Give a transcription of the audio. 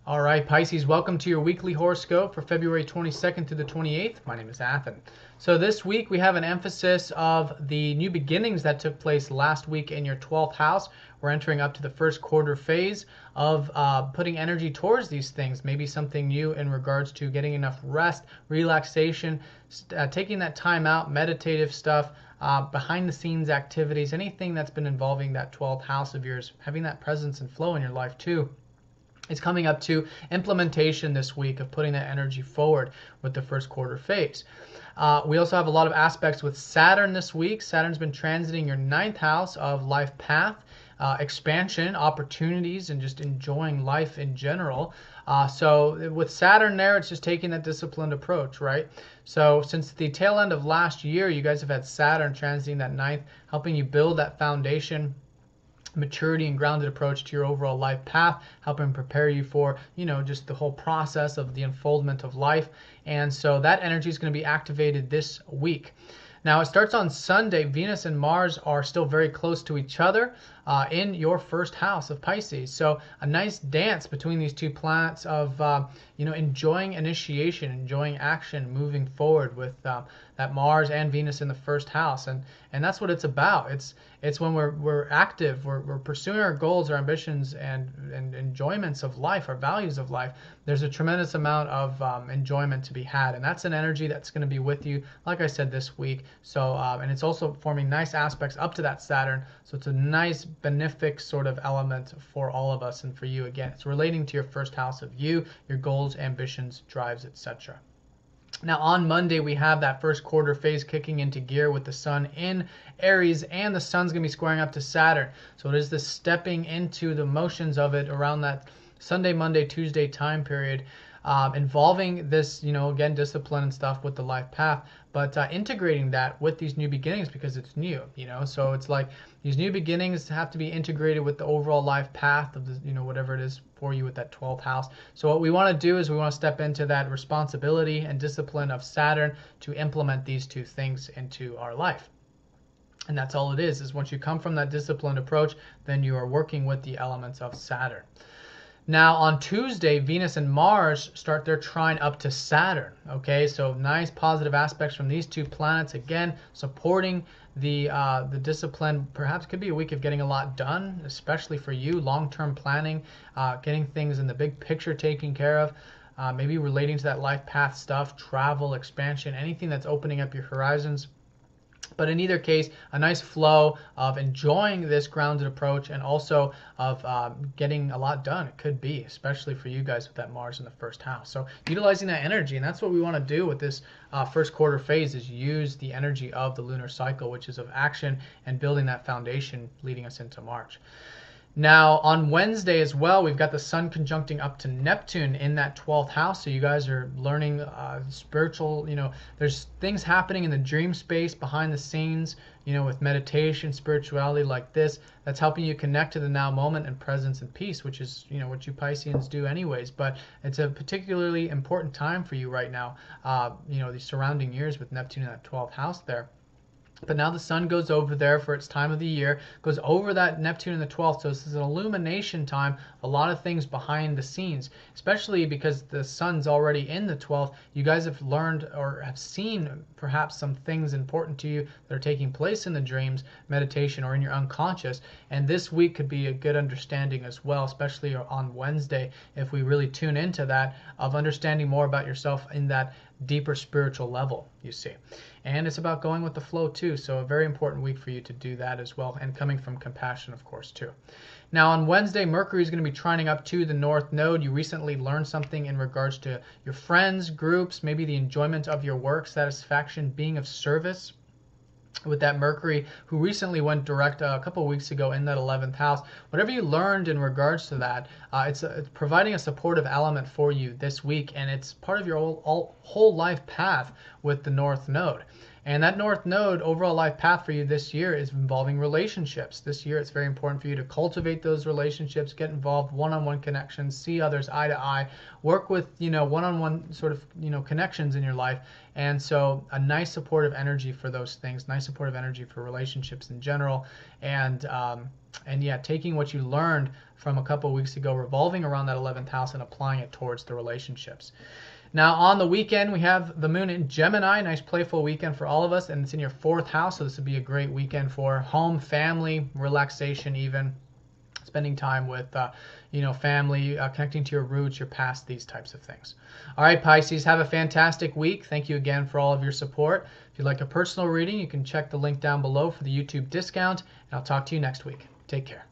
All right, Pisces, welcome to your weekly horoscope for February 22nd to the 28th. My name is Athen. So this week we have an emphasis of the new beginnings that took place last week in your 12th house. We're entering up to the first quarter phase of putting energy towards these things. Maybe something new in regards to getting enough rest, relaxation, taking that time out, meditative stuff, behind the scenes activities, anything that's been involving that 12th house of yours, having that presence and flow in your life too. It's coming up to implementation this week of putting that energy forward with the first quarter phase. We also have a lot of aspects with Saturn this week. Saturn's been transiting your 9th house of life path, expansion, opportunities, and just enjoying life in general. So with Saturn there, it's just taking that disciplined approach, right? So since the tail end of last year, you guys have had Saturn transiting that 9th, helping you build that foundation, maturity and grounded approach to your overall life path, helping prepare you for, just the whole process of the unfoldment of life. And so that energy is going to be activated this week. Now it starts on Sunday. Venus and Mars are still very close to each other in your first house of Pisces. So a nice dance between these two planets of enjoying initiation, enjoying action, moving forward with that Mars and Venus in the first house, and that's what it's about. It's when we're active, we're pursuing our goals, our ambitions, and enjoyments of life, our values of life. There's a tremendous amount of enjoyment to be had, and that's an energy that's going to be with you, like I said, this week. So and it's also forming nice aspects up to that Saturn. So it's a nice benefic sort of element for all of us and for you. Again, it's relating to your first house of you, your goals, ambitions, drives, etc. Now on Monday, we have that first quarter phase kicking into gear with the sun in Aries, and the sun's going to be squaring up to Saturn. So it is the stepping into the motions of it around that Sunday, Monday, Tuesday time period, involving this, again, discipline and stuff with the life path, but integrating that with these new beginnings because it's new, so it's like these new beginnings have to be integrated with the overall life path of the, whatever it is for you with that 12th house. So what we want to do is we want to step into that responsibility and discipline of Saturn to implement these two things into our life. And that's all it is once you come from that disciplined approach, then you are working with the elements of Saturn. Now on Tuesday, Venus and Mars start their trine up to Saturn. Okay, so nice positive aspects from these two planets, again supporting the discipline. Perhaps could be a week of getting a lot done, especially for you, long-term planning, getting things in the big picture taken care of, maybe relating to that life path stuff, travel, expansion, anything that's opening up your horizons. But in either case, a nice flow of enjoying this grounded approach and also of getting a lot done. It could be, especially for you guys with that Mars in the first house. So utilizing that energy, and that's what we want to do with this first quarter phase, is use the energy of the lunar cycle, which is of action and building that foundation leading us into March. Now on Wednesday as well, we've got the sun conjuncting up to Neptune in that 12th house. So you guys are learning spiritual, there's things happening in the dream space behind the scenes, with meditation, spirituality like this, that's helping you connect to the now moment and presence and peace, which is, what you Pisceans do anyways. But it's a particularly important time for you right now, these surrounding years with Neptune in that 12th house there. But now the sun goes over there for its time of the year, goes over that Neptune in the 12th. So this is an illumination time, a lot of things behind the scenes, especially because the sun's already in the 12th. You guys have learned or have seen perhaps some things important to you that are taking place in the dreams, meditation, or in your unconscious. And this week could be a good understanding as well, especially on Wednesday, if we really tune into that, of understanding more about yourself in that deeper spiritual level, you see. And it's about going with the flow too, so a very important week for you to do that as well, and coming from compassion, of course, too. Now on Wednesday, Mercury is going to be trining up to the North Node. You recently learned something in regards to your friends, groups, maybe the enjoyment of your work, satisfaction, being of service. With that Mercury, who recently went direct a couple of weeks ago in that 11th house, whatever you learned in regards to that, it's providing a supportive element for you this week, and it's part of your whole life path with the North Node. And that North Node overall life path for you this year is involving relationships. This year it's very important for you to cultivate those relationships, get involved, one-on-one connections, see others eye to eye, work with, one-on-one sort of, connections in your life. And so a nice supportive energy for those things, nice supportive energy for relationships in general. And yeah, taking what you learned from a couple of weeks ago, revolving around that 11th house and applying it towards the relationships. Now on the weekend, we have the moon in Gemini, nice playful weekend for all of us, and it's in your 4th house, so this would be a great weekend for home, family, relaxation even, spending time with family, connecting to your roots, your past, these types of things. All right, Pisces, have a fantastic week. Thank you again for all of your support. If you'd like a personal reading, you can check the link down below for the YouTube discount, and I'll talk to you next week. Take care.